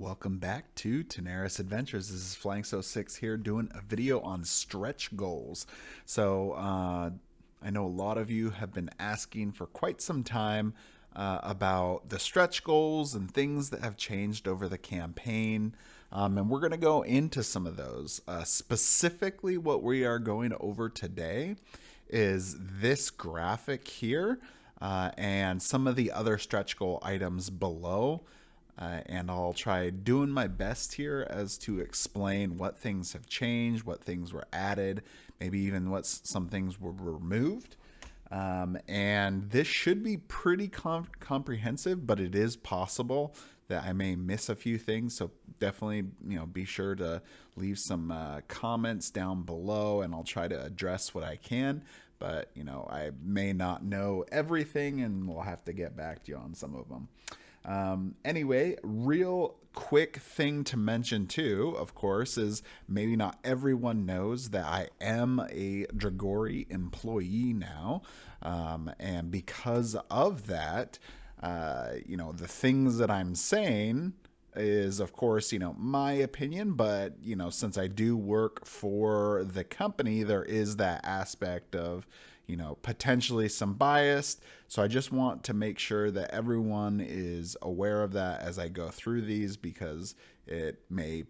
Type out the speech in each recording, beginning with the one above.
Welcome back to Tanares Adventures. This is Flying So 6 here doing a video on stretch goals. I know a lot of you have been asking for quite some time about the stretch goals and things that have changed over the campaign. And we're going to go into some of those. Specifically, what we are going over today is this graphic here and some of the other stretch goal items below. And I'll try doing my best here as to explain what things have changed, what things were added, maybe even some things were removed. And this should be pretty comprehensive, but it is possible that I may miss a few things. So definitely, be sure to leave some comments down below, and I'll try to address what I can. But, I may not know everything, and we'll have to get back to you on some of them. Anyway, real quick thing to mention too, of course, is maybe not everyone knows that I am a Dragori employee now. And because of that, the things that I'm saying is, of course, my opinion, but, since I do work for the company, there is that aspect of, potentially some bias. So I just want to make sure that everyone is aware of that as I go through these, because it may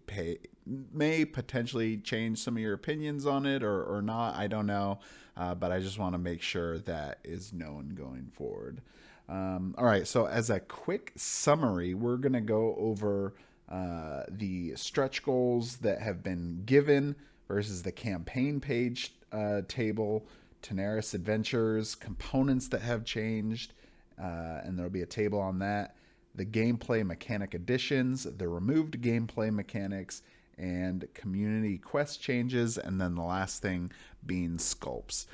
potentially change some of your opinions on it or not. I don't know. But I just want to make sure that is known going forward. All right. So as a quick summary, we're going to go over the stretch goals that have been given versus the campaign page table, Tanares Adventures, components that have changed, and there'll be a table on that, the gameplay mechanic additions, the removed gameplay mechanics, and community quest changes, and then the last thing being sculpts.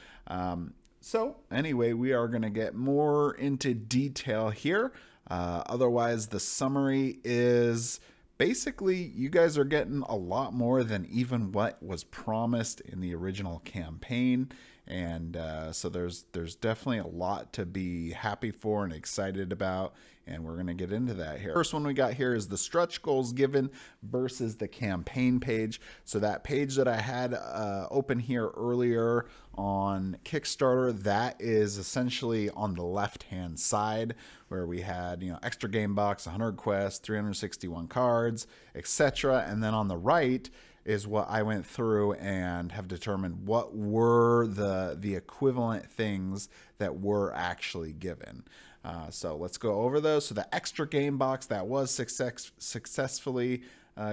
So anyway, we are going to get more into detail here. Otherwise, the summary is basically you guys are getting a lot more than even what was promised in the original campaign. And so there's definitely a lot to be happy for and excited about, and we're going to get into that here. First one we got here is the stretch goals given versus the campaign page. So that page that I had open here earlier on Kickstarter, that is essentially on the left-hand side, where we had, extra game box, 100 quests, 361 cards, etc. And then on the right is what I went through and have determined what were the equivalent things that were actually given. So let's go over those. So the extra game box, that was successfully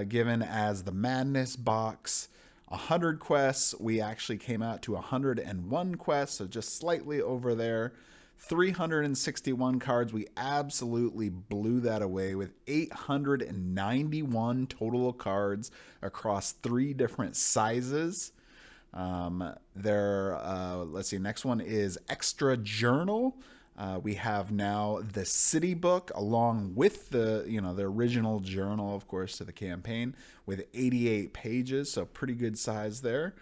given as the Madness box. 100 quests, we actually came out to 101 quests, so just slightly over there. 361 cards, we absolutely blew that away with 891 total cards across 3 different sizes. Let's see, next one is extra journal. We have now the city book along with the original journal, of course, to the campaign, with 88 pages, so pretty good size there.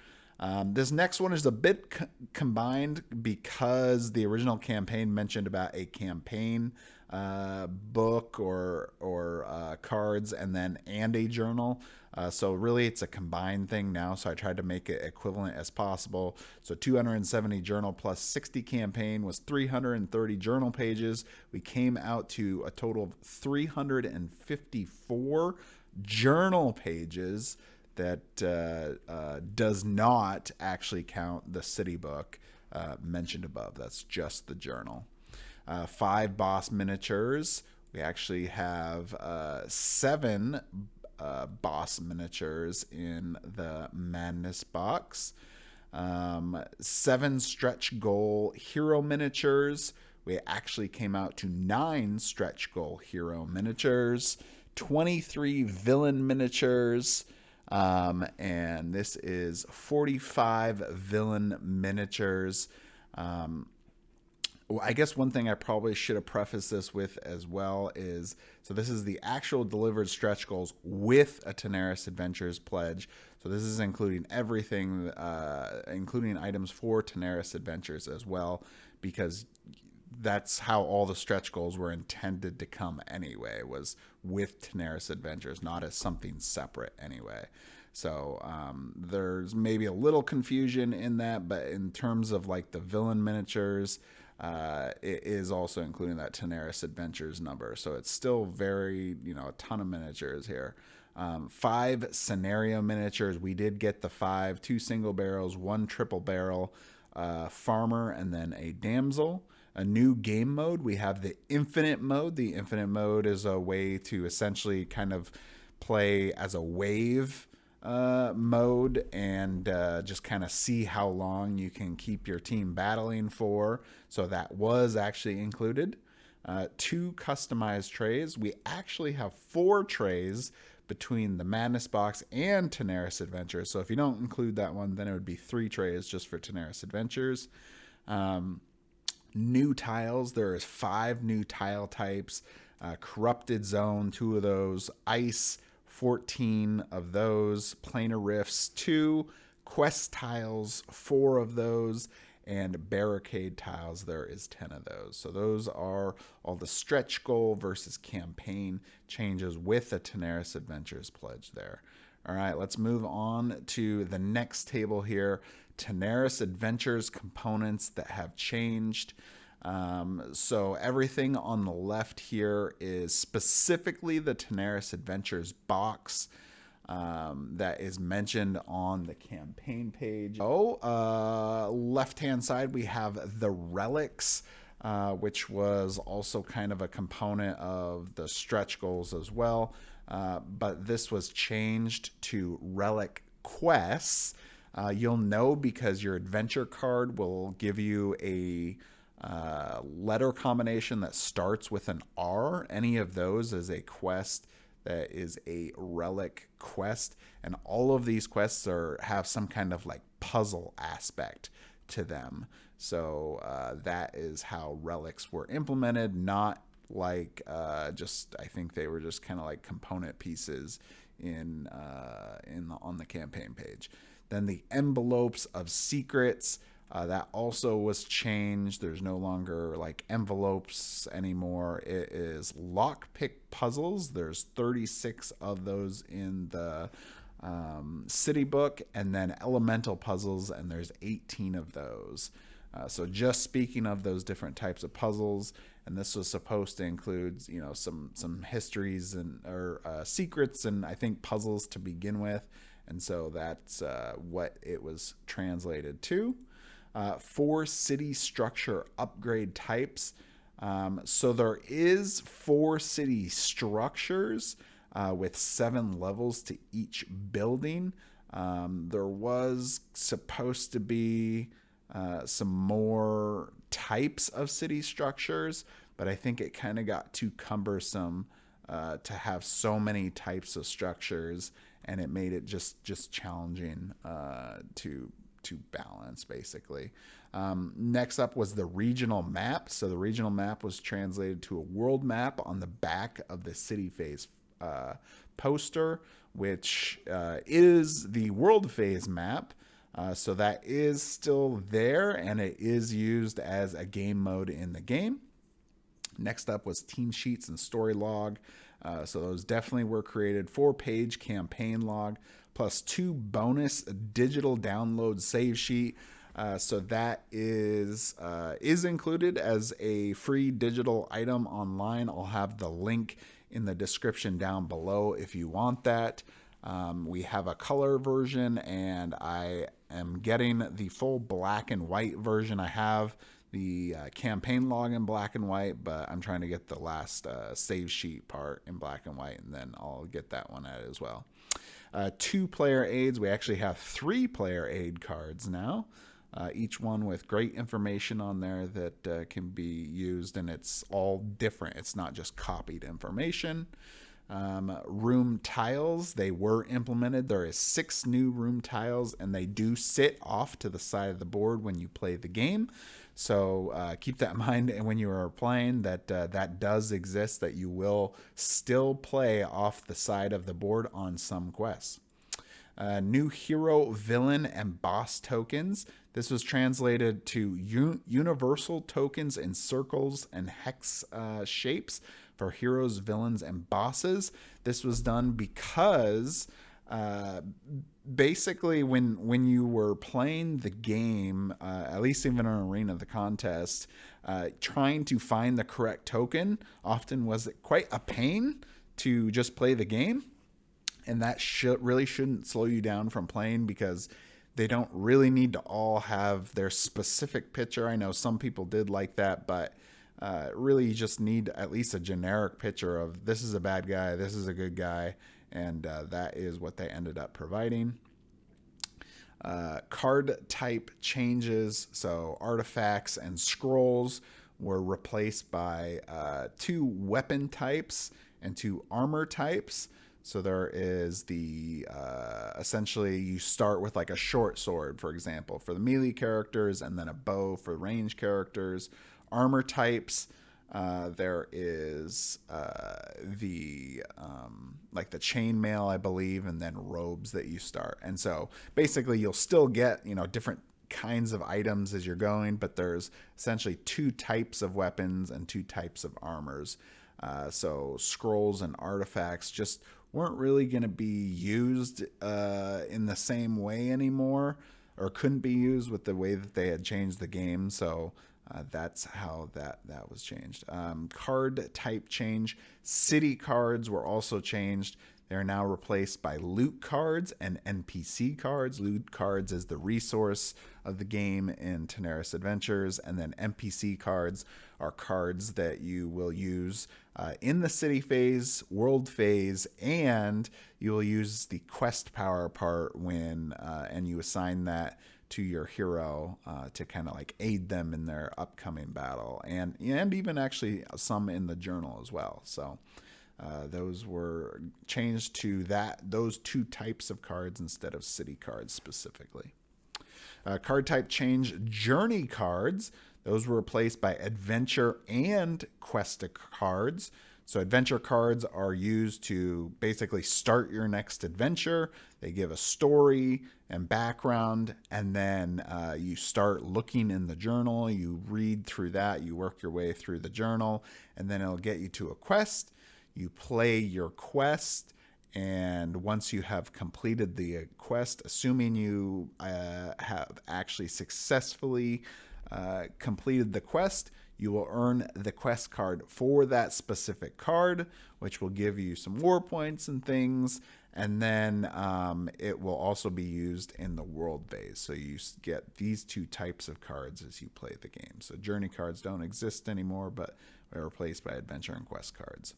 This next one is a bit combined because the original campaign mentioned about a campaign book or cards and a journal. So really it's a combined thing now. So I tried to make it equivalent as possible. So 270 journal plus 60 campaign was 330 journal pages. We came out to a total of 354 journal pages. That does not actually count the city book mentioned above. That's just the journal. 5 boss miniatures. We actually have 7 boss miniatures in the Madness box. 7 stretch goal hero miniatures. We actually came out to 9 stretch goal hero miniatures. 23 villain miniatures. And this is 45 villain miniatures. I guess one thing I probably should have prefaced this with as well is, so this is the actual delivered stretch goals with a Tanares Adventures pledge. So this is including everything, including items for Tanares Adventures as well, because that's how all the stretch goals were intended to come anyway, was with Tanares Adventures, not as something separate anyway. So there's maybe a little confusion in that, but in terms of like the villain miniatures, it is also including that Tanares Adventures number. So it's still very, a ton of miniatures here. 5 scenario miniatures. We did get the 5, 2 single barrels, 1 triple barrel, farmer, and then a damsel. A new game mode. We have the infinite mode. The infinite mode is a way to essentially kind of play as a wave mode and just kind of see how long you can keep your team battling for. So that was actually included. 2 customized trays. We actually have 4 trays between the Madness Box and Tanares Adventures. So if you don't include that one, then it would be 3 trays just for Tanares Adventures. New tiles. There is 5 new tile types. Corrupted Zone, 2 of those. Ice, 14 of those. Planar Rifts, 2. Quest tiles, 4 of those. And barricade tiles, there is 10 of those. So those are all the stretch goal versus campaign changes with the Tanares Adventures pledge there. All right, let's move on to the next table here. Tanares Adventures components that have changed. So everything on the left here is specifically the Tanares Adventures box that is mentioned on the campaign page. Left-hand side, we have the relics, which was also kind of a component of the stretch goals as well. But this was changed to relic quests. You'll know because your adventure card will give you a letter combination that starts with an R. Any of those is a quest that is a relic quest, and all of these quests have some kind of like puzzle aspect to them. So that is how relics were implemented, not like I think they were just kind of like component pieces on the campaign page. Then the envelopes of secrets. That also was changed. There's no longer like envelopes anymore. It is lockpick puzzles. There's 36 of those in the city book, and then elemental puzzles, and there's 18 of those. So just speaking of those different types of puzzles, and this was supposed to include some histories or secrets and I think puzzles to begin with, and so that's what it was translated to. 4 city structure upgrade types. So there is 4 city structures with 7 levels to each building. There was supposed to be some more types of city structures, but I think it kind of got too cumbersome to have so many types of structures, and it made it just challenging to balance, basically. Next up was the regional map. So the regional map was translated to a world map on the back of the city phase poster, which is the world phase map. So that is still there, and it is used as a game mode in the game. Next up was team sheets and story log. So those definitely were created. 4-page campaign log, plus 2 bonus digital download save sheet. So that is included as a free digital item online. I'll have the link in the description down below if you want that. We have a color version, and I am getting the full black and white version. I have the campaign log in black and white, but I'm trying to get the last save sheet part in black and white, and then I'll get that one out as well. 2 player aids. We actually have 3 player aid cards now, each one with great information on there that can be used, and it's all different. It's not just copied information. Room tiles, they were implemented. There is 6 new room tiles, and they do sit off to the side of the board when you play the game. So keep that in mind, and when you are playing, that does exist, that you will still play off the side of the board on some quests. New hero, villain, and boss tokens. This was translated to universal tokens in circles and hex shapes for heroes, villains, and bosses. This was done because basically when you were playing the game, at least even in Arena, the contest, trying to find the correct token often was quite a pain to just play the game. And that really shouldn't slow you down from playing, because they don't really need to all have their specific picture. I know some people did like that, but really you just need at least a generic picture of this is a bad guy, this is a good guy, and that is what they ended up providing. Card type changes, so artifacts and scrolls were replaced by 2 weapon types and 2 armor types. So there is the essentially you start with like a short sword, for example, for the melee characters, and then a bow for range characters. Armor types, there is the like the chainmail, I believe, and then robes that you start. And so basically you'll still get, different kinds of items as you're going, but there's essentially 2 types of weapons and 2 types of armors. So scrolls and artifacts just weren't really going to be used in the same way anymore, or couldn't be used with the way that they had changed the game. So that's how that was changed. Card type change. City cards were also changed. They're now replaced by loot cards and NPC cards. Loot cards is the resource of the game in Tanares Adventures, and then NPC cards are cards that you will use in the city phase, world phase, and you will use the quest power part when and you assign that to your hero to kind of like aid them in their upcoming battle, and even actually some in the journal as well. So those were changed to those 2 types of cards instead of city cards specifically. Card type change. Journey cards, those were replaced by adventure and quest cards. So adventure cards are used to basically start your next adventure. They give a story and background, and then you start looking in the journal. You read through that, you work your way through the journal, and then it'll get you to a quest. You play your quest, and once you have completed the quest, assuming you have actually successfully completed the quest, you will earn the quest card for that specific card, which will give you some war points and things. And then it will also be used in the world phase. So you get these 2 types of cards as you play the game. So journey cards don't exist anymore, but are replaced by adventure and quest cards.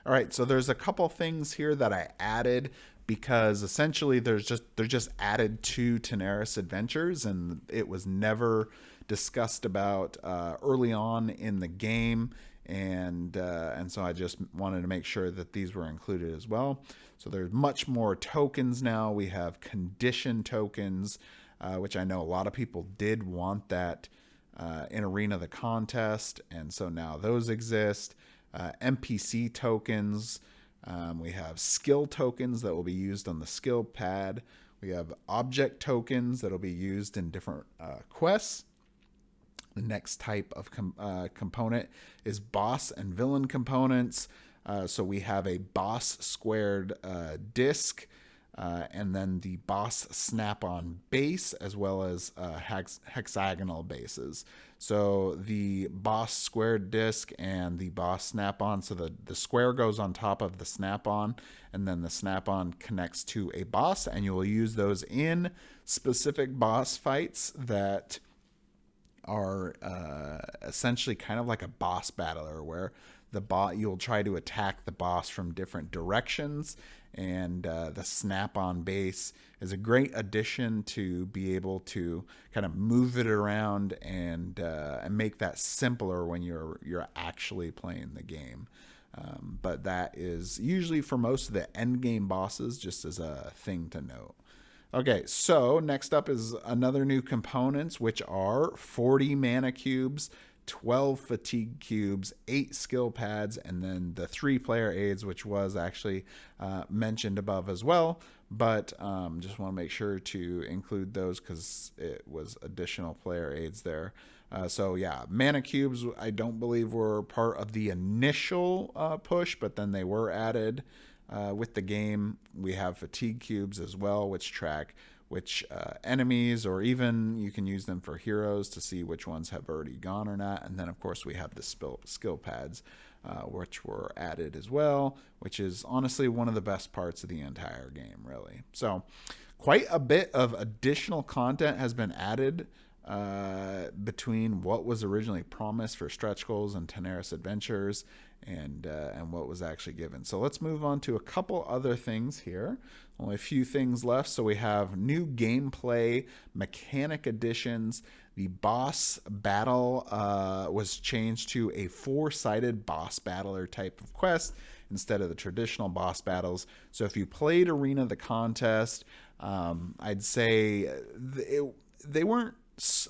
All right, so there's a couple things here that I added because essentially they're just added to Tanares Adventures, and it was never discussed about early on in the game, and so I just wanted to make sure that these were included as well. So there's much more tokens now. We have condition tokens, which I know a lot of people did want that in Arena the contest, and so now those exist. NPC tokens. We have skill tokens that will be used on the skill pad. We have object tokens that will be used in different quests. The next type of component is boss and villain components. So we have a boss squared disc, and then the boss snap-on base, as well as hexagonal bases. So the boss squared disc and the boss snap-on, so the square goes on top of the snap-on, and then the snap-on connects to a boss, and you will use those in specific boss fights that are essentially kind of like a boss battler, where you'll try to attack the boss from different directions, and the snap-on base is a great addition to be able to kind of move it around and make that simpler when you're actually playing the game. But that is usually for most of the end game bosses, just as a thing to note. Okay, so next up is another new components, which are 40 mana cubes, 12 fatigue cubes, 8 skill pads, and then the 3-player aids, which was actually mentioned above as well. But just want to make sure to include those because it was additional player aids there. So yeah, mana cubes I don't believe were part of the initial push, but then they were added with the game. We have fatigue cubes as well, which track which enemies, or even you can use them for heroes to see which ones have already gone or not. And then of course we have the skill pads, which were added as well, which is honestly one of the best parts of the entire game, really. So quite a bit of additional content has been added between what was originally promised for stretch goals and Tanares Adventures and what was actually given. So let's move on to a couple other things here. Only a few things left. So we have new gameplay mechanic additions. The boss battle was changed to a 4-sided boss battler type of quest instead of the traditional boss battles. So if you played Arena the Contest, I'd say they weren't,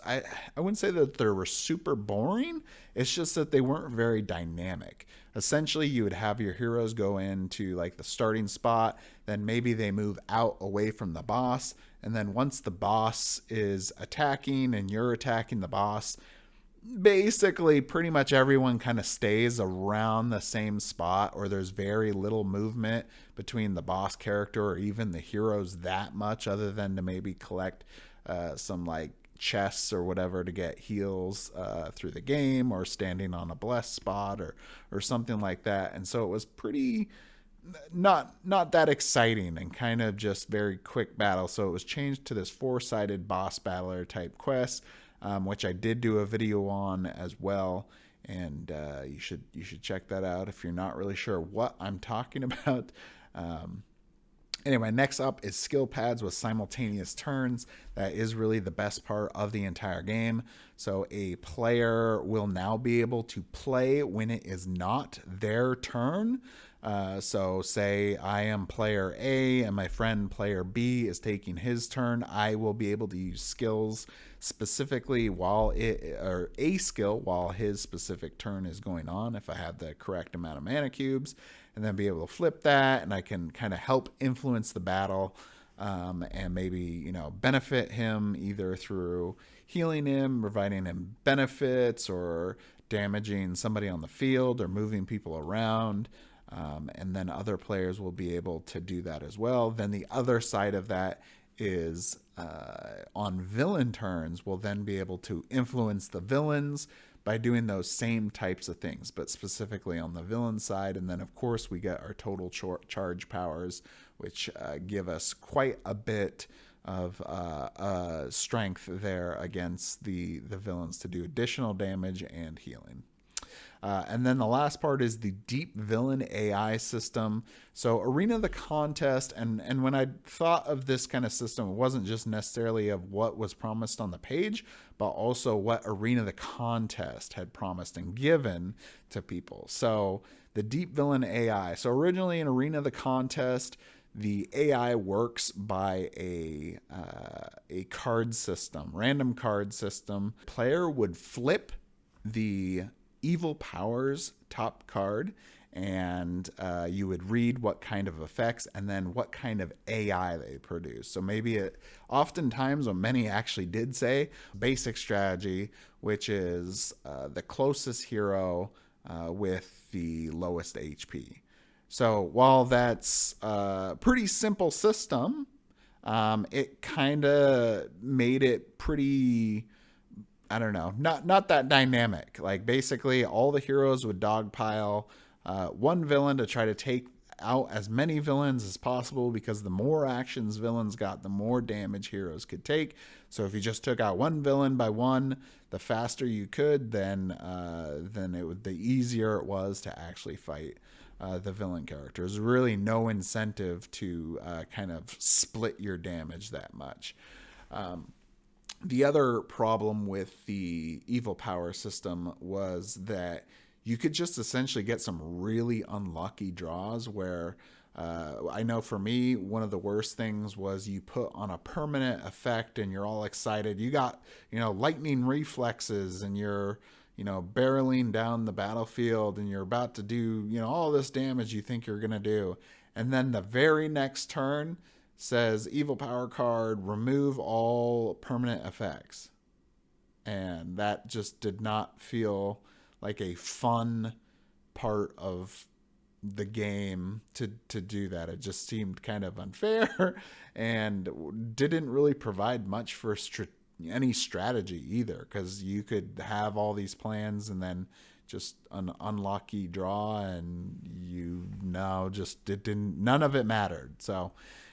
I wouldn't say that they were super boring. It's just that they weren't very dynamic. Essentially, you would have your heroes go into like the starting spot, then maybe they move out away from the boss, and then once the boss is attacking and you're attacking the boss, basically pretty much everyone kind of stays around the same spot, or there's very little movement between the boss character or even the heroes that much, other than to maybe collect some like chests or whatever to get heals through the game, or standing on a blessed spot or something like that. And so it was pretty not that exciting and kind of just very quick battle. So it was changed to this 4-sided boss battler type quest, which I did do a video on as well, and you should check that out if you're not really sure what I'm talking about. Anyway, next up is skill pads with simultaneous turns. That is really the best part of the entire game. So a player will now be able to play when it is not their turn. So say I am player A and my friend player B is taking his turn. I will be able to use skills specifically while a skill while his specific turn is going on, if I have the correct amount of mana cubes, and then be able to flip that, and I can kind of help influence the battle, and maybe benefit him either through healing him, providing him benefits, or damaging somebody on the field, or moving people around. And then other players will be able to do that as well. Then the other side of that is on villain turns, we'll then be able to influence the villains by doing those same types of things, but specifically on the villain side. And then of course we get our total charge powers, which give us quite a bit of strength there against the villains to do additional damage and healing. And then the last part is the deep villain AI system. So Arena the Contest, and when I thought of this kind of system, it wasn't just necessarily of what was promised on the page, but also what Arena the Contest had promised and given to people. So the deep villain AI. So originally in Arena the Contest, the AI works by a card system, random card system. Player would flip the Evil Powers top card, and you would read what kind of effects and then what kind of AI they produce. So maybe oftentimes what many actually did say, basic strategy, which is the closest hero with the lowest HP. So while that's a pretty simple system, it kind of made it pretty, I don't know, not that dynamic. Like basically all the heroes would dogpile one villain to try to take out as many villains as possible, because the more actions villains got, the more damage heroes could take. So if you just took out one villain by one, the faster you could, then the easier it was to actually fight the villain characters. Really no incentive to kind of split your damage that much. The other problem with the evil power system was that you could just essentially get some really unlucky draws where I know for me, one of the worst things was you put on a permanent effect and you're all excited. You got, lightning reflexes and you're, barreling down the battlefield and you're about to do, all this damage you think you're going to do. And then the very next turn says evil power card, remove all permanent effects. And that just did not feel like a fun part of the game to do that. It just seemed kind of unfair and didn't really provide much for any strategy either, because you could have all these plans and then just an unlucky draw and none of it mattered. So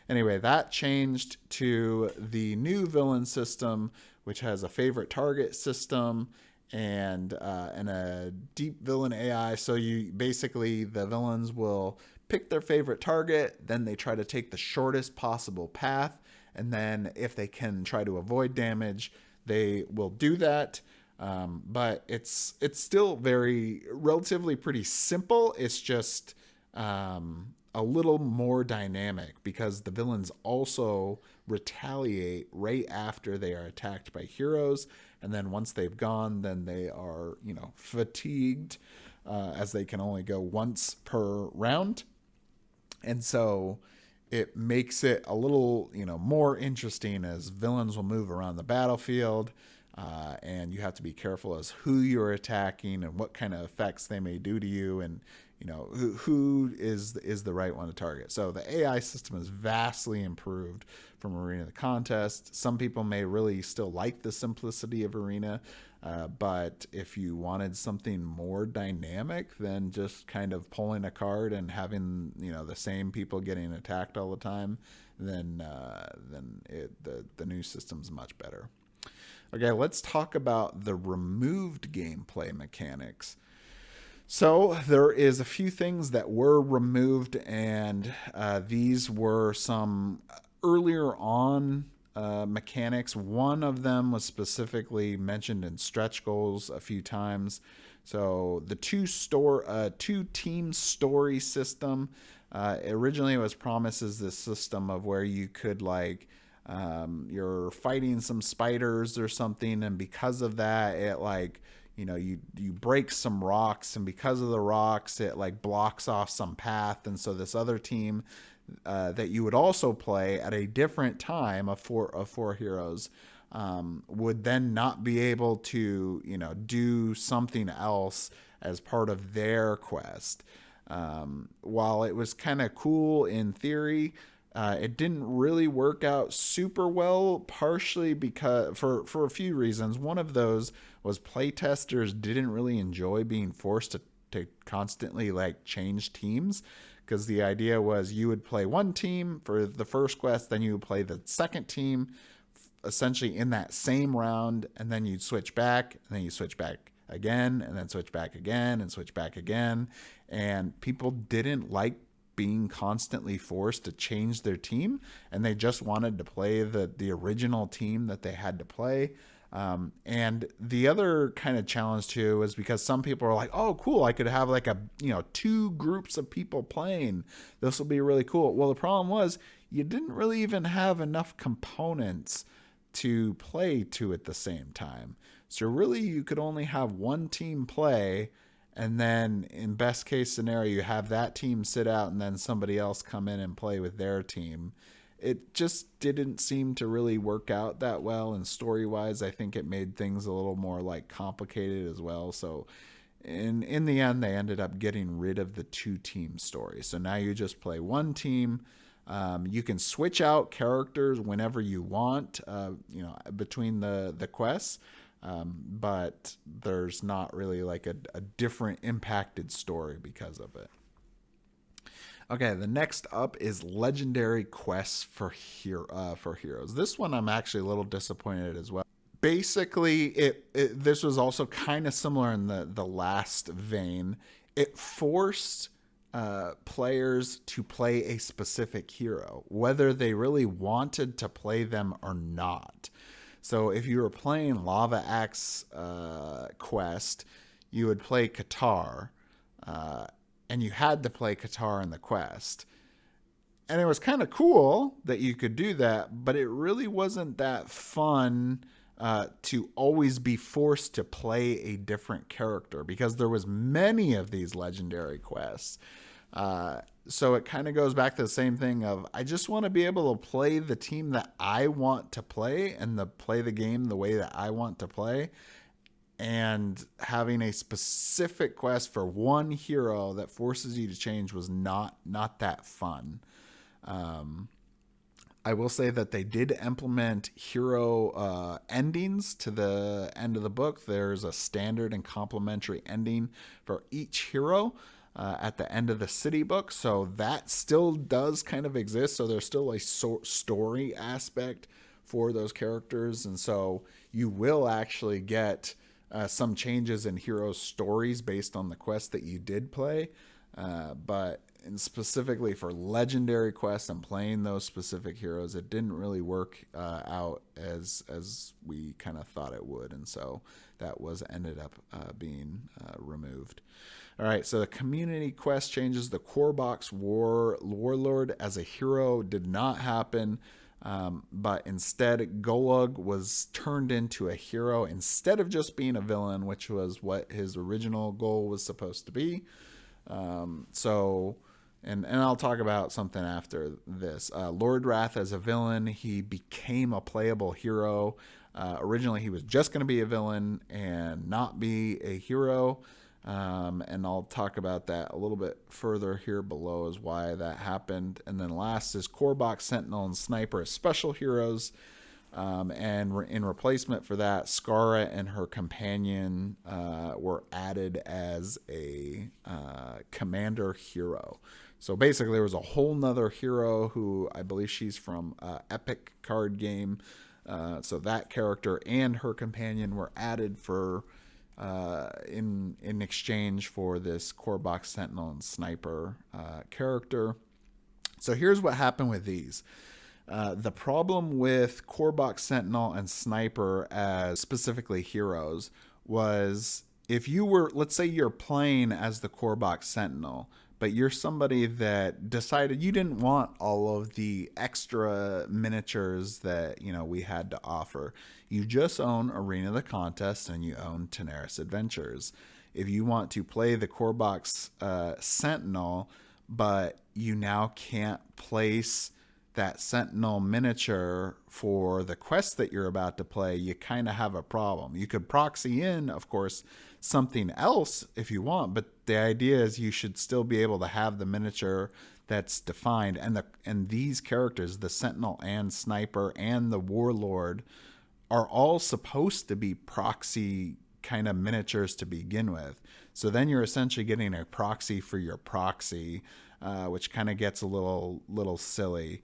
anyway, that changed to the new villain system, which has a favorite target system and a deep villain AI. So the villains will pick their favorite target, then they try to take the shortest possible path, and then if they can try to avoid damage, they will do that. But it's still relatively pretty simple. It's just a little more dynamic because the villains also retaliate right after they are attacked by heroes. And then once they've gone, then they are, fatigued, as they can only go once per round. And so it makes it a little, more interesting as villains will move around the battlefield. And you have to be careful as who you're attacking and what kind of effects they may do to you, and who is the right one to target. So the AI system is vastly improved from Arena the Contest. Some people may really still like the simplicity of Arena, but if you wanted something more dynamic than just kind of pulling a card and having the same people getting attacked all the time, then the new system's much better. Okay, let's talk about the removed gameplay mechanics. So there is a few things that were removed, and these were some earlier on mechanics. One of them was specifically mentioned in stretch goals a few times. So the two-team story system, originally it was promised as this system of where you could you're fighting some spiders or something, and because of that, it you break some rocks, and because of the rocks, it blocks off some path, and so this other team that you would also play at a different time of four heroes would then not be able to do something else as part of their quest. While it was kind of cool in theory, it didn't really work out super well, partially because for a few reasons. One of those was playtesters didn't really enjoy being forced to constantly change teams, because the idea was you would play one team for the first quest, then you would play the second team essentially in that same round, and then you'd switch back, and then you switch back again, and then switch back again, and switch back again. And people didn't like being constantly forced to change their team, and they just wanted to play the original team that they had to play. And the other kind of challenge too is because some people are like, oh cool, I could have two groups of people playing, this will be really cool. Well, the problem was you didn't really even have enough components to play two at the same time. So really you could only have one team play, and then in best case scenario, you have that team sit out and then somebody else come in and play with their team. It just didn't seem to really work out that well. And story-wise, I think it made things a little more complicated as well. So in the end, they ended up getting rid of the two-team story. So now you just play one team. You can switch out characters whenever you want, between the quests. But there's not really a different impacted story because of it. Okay, the next up is Legendary Quests for Heroes. This one I'm actually a little disappointed as well. Basically, this was also kind of similar in the last vein. It forced players to play a specific hero, whether they really wanted to play them or not. So if you were playing Lava Axe quest, you would play Qatar, and you had to play Qatar in the quest. And it was kind of cool that you could do that, but it really wasn't that fun to always be forced to play a different character, because there was many of these legendary quests. So it kind of goes back to the same thing of, I just want to be able to play the team that I want to play and play the game the way that I want to play. And having a specific quest for one hero that forces you to change was not that fun. I will say that they did implement hero endings to the end of the book. There's a standard and complementary ending for each hero at the end of the city book. So that still does kind of exist. So there's still a story aspect for those characters. And so you will actually get some changes in heroes' stories based on the quest that you did play. But specifically for legendary quests and playing those specific heroes, it didn't really work out as we kind of thought it would. And so that ended up being removed. All right, so the community quest changes. The core box warlord as a hero did not happen. But instead, Golug was turned into a hero instead of just being a villain, which was what his original goal was supposed to be. And I'll talk about something after this. Lord Wrath as a villain, he became a playable hero. Originally, he was just going to be a villain and not be a hero. And I'll talk about that a little bit further here below as why that happened. And then last is Core Box, Sentinel, and Sniper as special heroes. And in replacement for that, Skara and her companion were added as a commander hero. So basically, there was a whole nother hero who I believe she's from Epic card game. So that character and her companion were added for in exchange for this Core Box, Sentinel, and Sniper character. So here's what happened with these. The problem with Core Box, Sentinel, and Sniper as specifically heroes was, if you were, let's say you're playing as the Core Box Sentinel, but you're somebody that decided you didn't want all of the extra miniatures that, we had to offer. You just own Arena the Contest and you own Tanares Adventures. If you want to play the Core Box Sentinel, but you now can't place that Sentinel miniature for the quest that you're about to play, you kind of have a problem. You could proxy in, of course, something else if you want, but the idea is you should still be able to have the miniature that's defined. And these characters, the Sentinel and Sniper and the Warlord, are all supposed to be proxy kind of miniatures to begin with. So then you're essentially getting a proxy for your proxy, which kind of gets a little silly.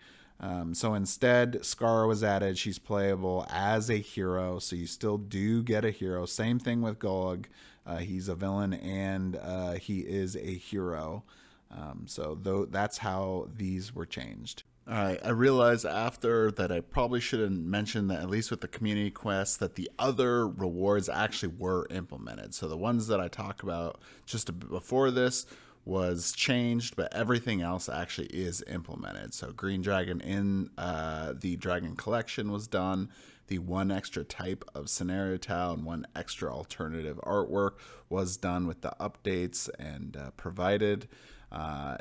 So instead, Skara was added. She's playable as a hero, so you still do get a hero. Same thing with Golug. He's a villain and he is a hero. So that's how these were changed. All right, I realized after that I probably should have mentioned that, at least with the community quests, that the other rewards actually were implemented. So the ones that I talked about just before this was changed, but everything else actually is implemented. So Green Dragon in the Dragon Collection was done. The one extra type of scenario tile and one extra alternative artwork was done with the updates and provided.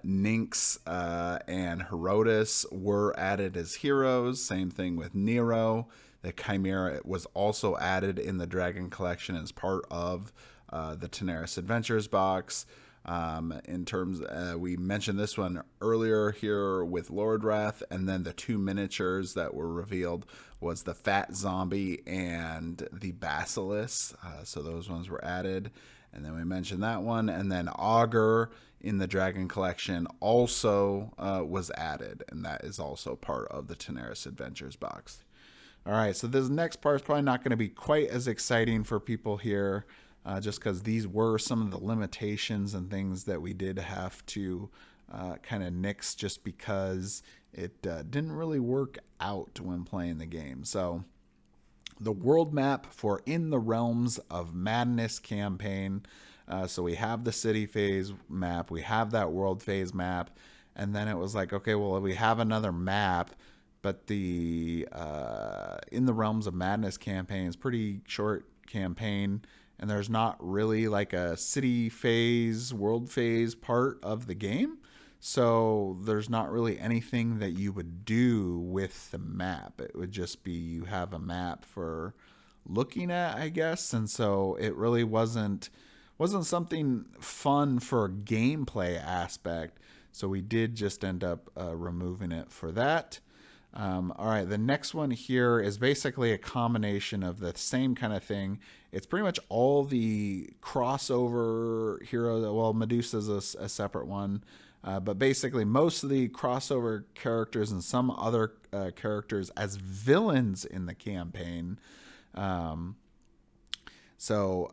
Nynx and Herodotus were added as heroes. Same thing with Nero. The Chimera was also added in the Dragon Collection as part of the Tanares Adventures box. In terms, we mentioned this one earlier here with Lord Wrath, and then the two miniatures that were revealed was the Fat Zombie and the Basilisk. So those ones were added. And then we mentioned that one. And then Augur in the Dragon Collection also was added. And that is also part of the Tanares Adventures box. All right, so this next part is probably not going to be quite as exciting for people here, just because these were some of the limitations and things that we did have to kind of nix just because it didn't really work out when playing the game. So the world map for In the Realms of Madness campaign. So we have the city phase map, we have that world phase map, and then it was like, okay, well, we have another map, but the In the Realms of Madness campaign is pretty short campaign, and there's not really like a city phase, world phase part of the game. So there's not really anything that you would do with the map. It would just be you have a map for looking at, I guess. And so it really wasn't something fun for a gameplay aspect. So we did just end up removing it for that. All right, the next one here is basically a combination of the same kind of thing. It's pretty much all the crossover heroes. Well, Medusa's a separate one. But basically, most of the crossover characters and some other characters as villains in the campaign. So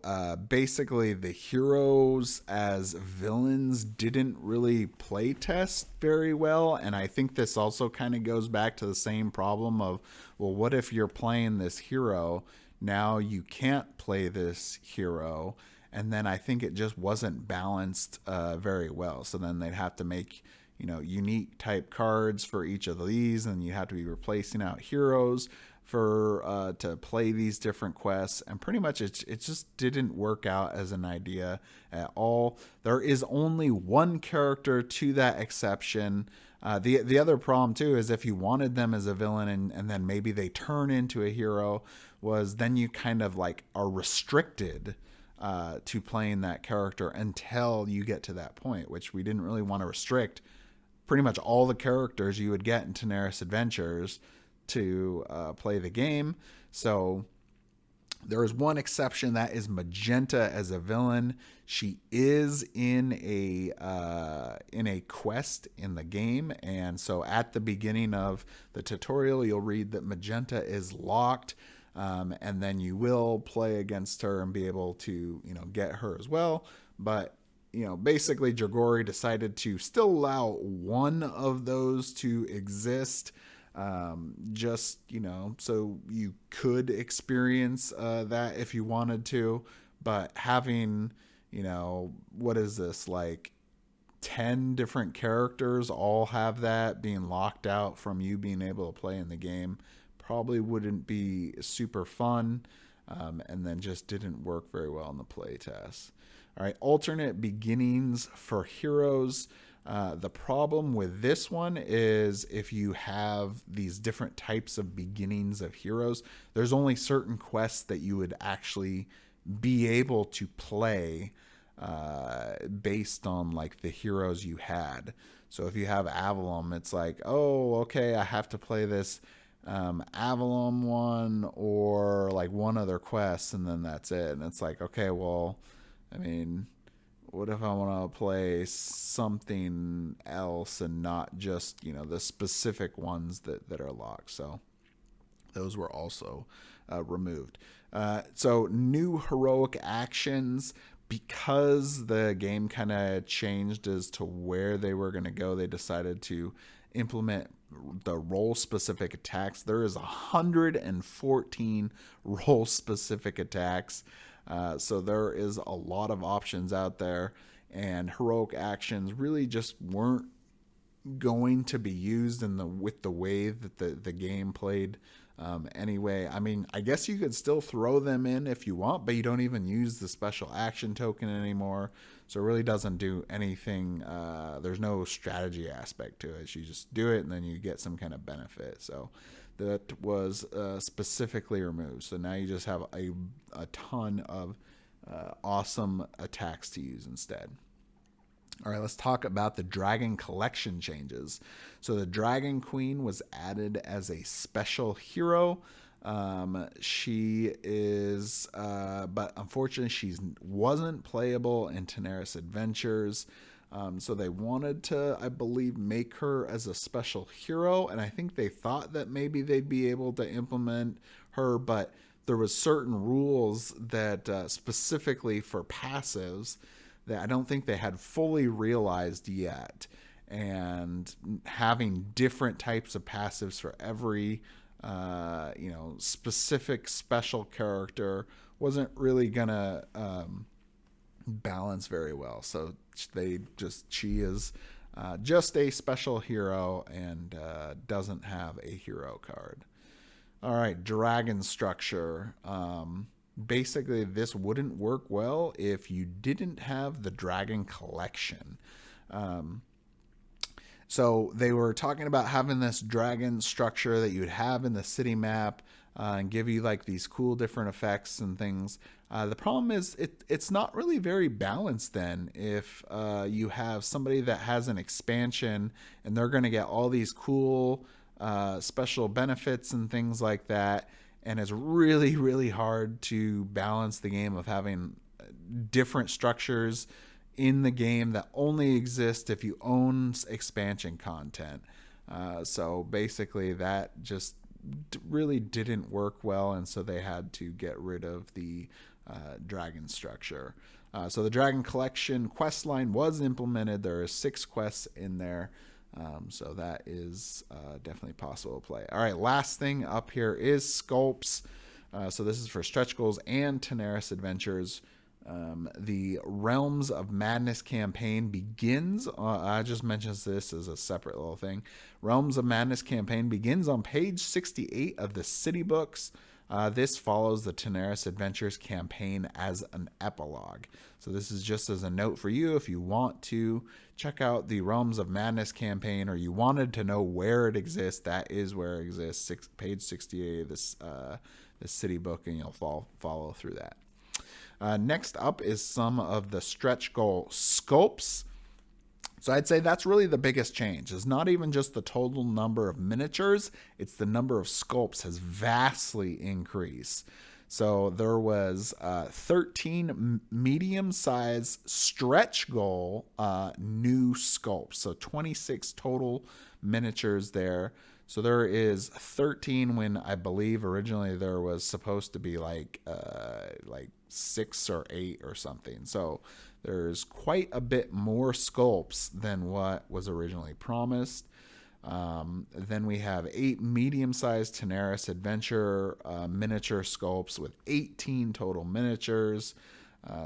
basically, the heroes as villains didn't really play test very well. And I think this also kind of goes back to the same problem of, well, what if you're playing this hero? Now you can't play this hero. And then I think it just wasn't balanced very well. So then they'd have to make, unique type cards for each of these, and you have to be replacing out heroes for to play these different quests, and pretty much it just didn't work out as an idea at all. There is only one character to that exception. The other problem too is if you wanted them as a villain and then maybe they turn into a hero, was then you kind of like are restricted to playing that character until you get to that point, which we didn't really want to restrict pretty much all the characters you would get in Tanares Adventures to play the game. So there is one exception, that is Magenta as a villain. She is in a quest in the game, and so at the beginning of the tutorial, you'll read that Magenta is locked, and then you will play against her and be able to get her as well. But basically, Dragori decided to still allow one of those to exist. Just so you could experience that if you wanted to, but having what is this, like 10 different characters all have that being locked out from you being able to play in the game probably wouldn't be super fun, and then just didn't work very well in the play test. All right, alternate beginnings for heroes. The problem with this one is if you have these different types of beginnings of heroes, there's only certain quests that you would actually be able to play based on like the heroes you had. So if you have Avalon, it's like, oh, okay, I have to play this Avalon one or like one other quest, and then that's it. And it's like, okay, well, I mean, what if I want to play something else and not just, the specific ones that are locked? So those were also removed. So new heroic actions, because the game kind of changed as to where they were going to go, they decided to implement the role-specific attacks. There is 114 role-specific attacks. So there is a lot of options out there, and heroic actions really just weren't going to be used with the way that the game played anyway. I mean, I guess you could still throw them in if you want, but you don't even use the special action token anymore. So it really doesn't do anything. There's no strategy aspect to it. You just do it and then you get some kind of benefit. So that was specifically removed. So now you just have a ton of awesome attacks to use instead. All right, let's talk about the Dragon Collection changes. So the Dragon Queen was added as a special hero. She is, but unfortunately, she wasn't playable in Tanares Adventures. So they wanted to, I believe, make her as a special hero, and I think they thought that maybe they'd be able to implement her, but there was certain rules that specifically for passives that I don't think they had fully realized yet, and having different types of passives for every specific special character wasn't really gonna balance very well. So she is just a special hero and doesn't have a hero card. All right, dragon structure. Basically, this wouldn't work well if you didn't have the dragon collection. So they were talking about having this dragon structure that you would have in the city map and give you like these cool different effects and things. The problem is it's not really very balanced then if you have somebody that has an expansion and they're going to get all these cool special benefits and things like that. And it's really, really hard to balance the game of having different structures in the game that only exist if you own expansion content. So basically that just really didn't work well, and so they had to get rid of the dragon structure. So the dragon collection quest line was implemented. There are 6 quests in there. So that is definitely possible to play. All right, last thing up here is sculpts. So this is for stretch goals and Tanares Adventures. The Realms of Madness campaign begins. I just mentioned this as a separate little thing. Realms of Madness campaign begins on page 68 of the city books. This follows the Tanares Adventures campaign as an epilogue. So this is just as a note for you if you want to check out the Realms of Madness campaign, or you wanted to know where it exists. That is where it exists. Page 68 of this city book, and you'll follow through that. Next up is some of the stretch goal sculpts. So I'd say that's really the biggest change. It's not even just the total number of miniatures, it's the number of sculpts has vastly increased. So there was 13 medium-sized stretch goal new sculpts. So 26 total miniatures there. So there is 13 when I believe originally there was supposed to be like 6 or 8 or something. So there's quite a bit more sculpts than what was originally promised. Then we have 8 medium-sized Tanares Adventure miniature sculpts with 18 total miniatures.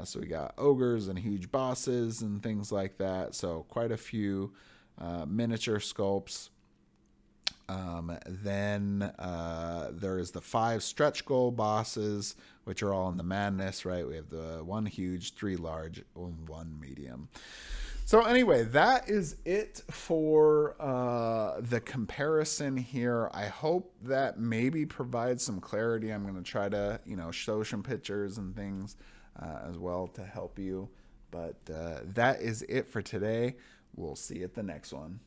So we got ogres and huge bosses and things like that. So quite a few miniature sculpts. Then there is the 5 stretch goal bosses, which are all in the madness, right? We have the 1 huge, 3 large, and 1 medium. So anyway, that is it for the comparison here. I hope that maybe provides some clarity. I'm going to try to, show some pictures and things as well to help you. But that is it for today. We'll see you at the next one.